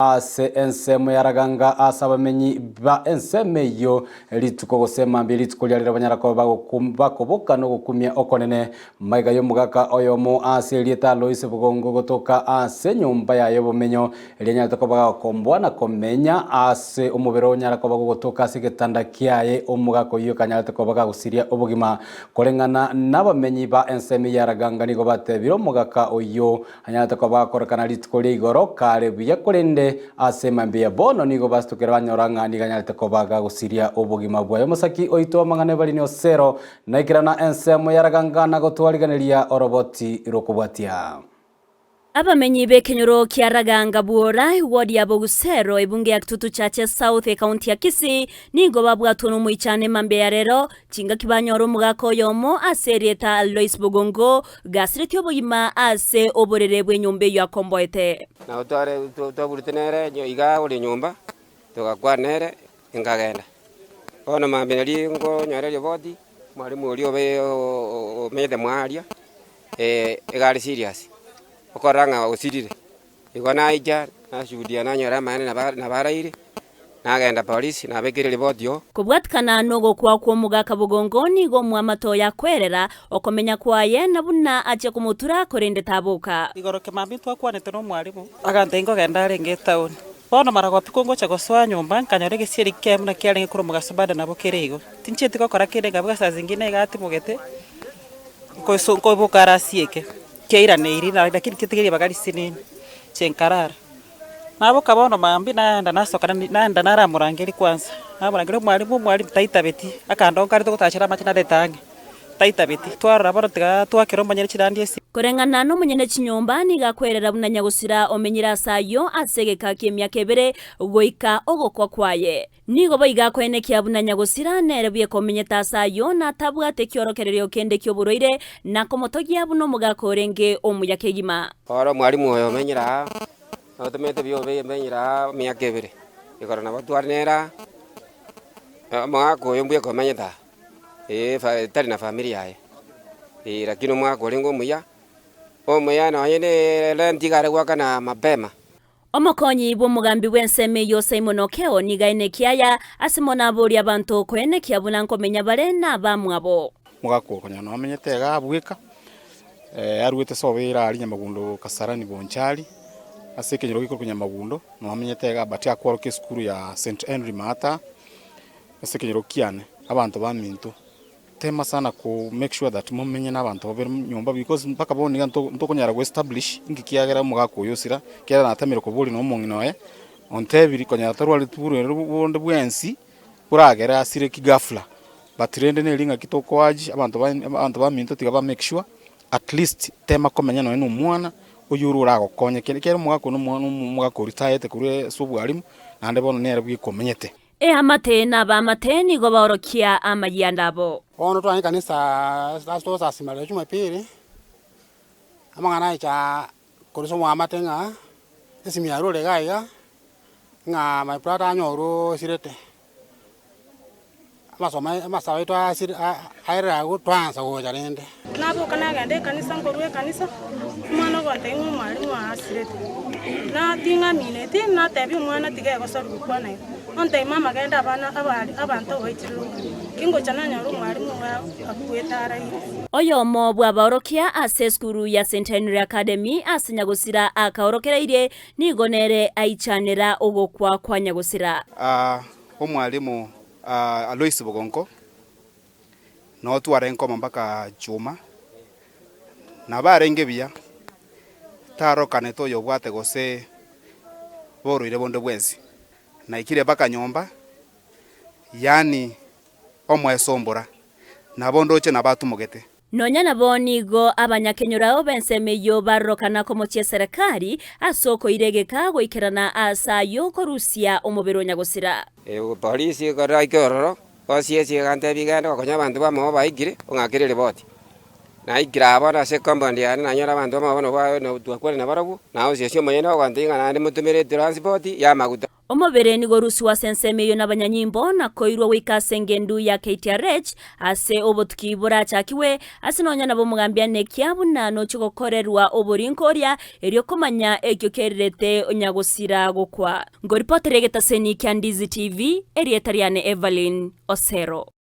ase ensemo yaraganga asa abamenyi ba ensemo iyo rituko gusema mbili tukulyarira abanyarako bakoboka no gukumia okonene maiga yo mugaka oyomo ase rieta Lois Bugongo gotoka ase nyumba yayo bumenyo ryanya tokobaga kombwa na komenya ase umubero nyarako bagotoka ase getanda kiaye omugako iyo kanyara tokobaga gusiria obugima korengana n'abamenyi ba ensemo yaraganga nigo batebiro mugaka oyo anyara tokobaga korekana rituko rigoro kare buya korende asema mbia bono nigo bastukira banyoranga niganyarete kobaga gusiria obugima bwayo musaki oito mangane bali ni osero naikirana ensemo yaragangana gotwariganiria oroboti rokubwatia abamenyi bekenyoro kiaraganga buora ward ya Bogusero ibunge ya Kitutu Chache South county ya Kisii nigo babwatwa n'umuicane mambe ya rero kinga kibanyoro mugako yomo aserieta Lois Bugongo gasireti obugima ase oborere bw'enyumba ya komboete na utare tuburitenere iga uri nyumba tugakwanere ingagenda ono mambe ringo nyorere bodi mwalimu uri obe mede mwaria egari serious okoranga usirire igona ija nashuhudia nanyora mane na baraire nagenda polisi nabekire report yo kubwatkana nogo kwa mugaka Bugongo nigo mwamato ya kwerera okomenya kwaye nabuna aje kumutura korende tabuka igoroke mambi twakwanete no mwarimu agantengo genda renge town bono maragwa pikongo cha goswa nyumba kanyore gisieri kem na kiaringe kuro mugasabada nabo kerego tinchete gokora kire gabwa saa zingine gati mugete ko bukara sieke keira neiri na lakini kitigiri bagari sinini chenkarara nabo kabono mambi naenda nasoka naenda nara murangeri kwanza namurangeri mwalimu taita beti akandonga rito gutachira machina detange taita beti twara baro tiga twakiromba nyeri chirandie si korengana no munyene chinyumba nigakwerera bunanya gusira omenyira sayo asegeka kemya kebere goika ogokwa kwaye nigo boiga kwenekia bunanya gusira nerebye komenyeta sayo na tabwate kyorokererio kende kyoburoire na komotogia buno mugakorenge omuyakegima oro mwalimu oyo menyira otomete byo menyira myakebere ikorana batwarnera mwako yombuye komenyeta tari na familia yae lakini mwako lengo muya omuya no yene lentigare gwakana mapema omokonyi bw'omugambi w'enseme yo Simon Okeo nigaine kiaya asimona abori abantu kwene kiabuna nkomenya bare na bamwabo mugako konyana amenyete gabwika arwete sobera ari nyamagundo kasarani bonchali asekenyero gikuru nyamagundo no amenyete gabati akworoke skuru ya St Henry Mata asekenyero kiane abantu bamintu tema sana ku make sure that mumenye n'abantu babere nyumba because mpaka boni ntokonyara go establish ingikiagera mugako yosira kera natamira ko boli no munginoye ontebiri konyara tarwali tuburu bonde bwensi buragera asire kigafla batrende ne linga kitoko waji abantu baminto tigaba make sure at least tema komenya no mwana oyuru rago konye kera mugako no mugako retire kure sobwalimu nande bono nere bwikomenyete amate na bamate nigo baorokia amayandabo ono twani kanisa sasto sasimale Jumapili amangana cha kuriso mwamate nga esimiaro legaiga nga my brother anyoro sirete amasawa ito aira go twansa go jarende nabo kana gande kanisa ngorwe kanisa mwana gonte mwalimu asirete na tinga minete na tebi mwana tige go saru kwana onte mama genda bana abantu baitiro kingo chananya ru mwalimu akuetara oyo mo bwaborokia ase skuru ya St Henry Academy asinyagusira akaorokereire nigonere aichanera ogokwa kwa nyagusira omwalimu Lois Bugongo no twarenko mpaka Juma na barenge bia taro kaneto yobwate gose boruire bondo bwensi na ikire baka nyomba yani omwesombora na bondo che na batumugete nonya nabo nigo abanyakenyora benseme yo barokana ko mochie serikali asoko iregeka goikerana asayo korusia omubero nyagusira polisi kora ikororo osiesi gante biganda konya bantu bamo baigire ongakire report na igraba na se compound ya na nyora bantu bamo no ba no twakore na barabu na osiesi moyena gante ngana ndi mutumire transport ya maguta omobere nigo rusi wa sensemeyo n'abanyanyimbo na koirwa wikase ngendu ya KTRH ase obotuki burachakiwe ase nonya nabo mugambia kia bunano chigokorerwa oborinkoria erio komanya ekyo kererete onyagosira gokwa ngoripotere getaseni kya Ndizi TV erietariane Evelyn Osero.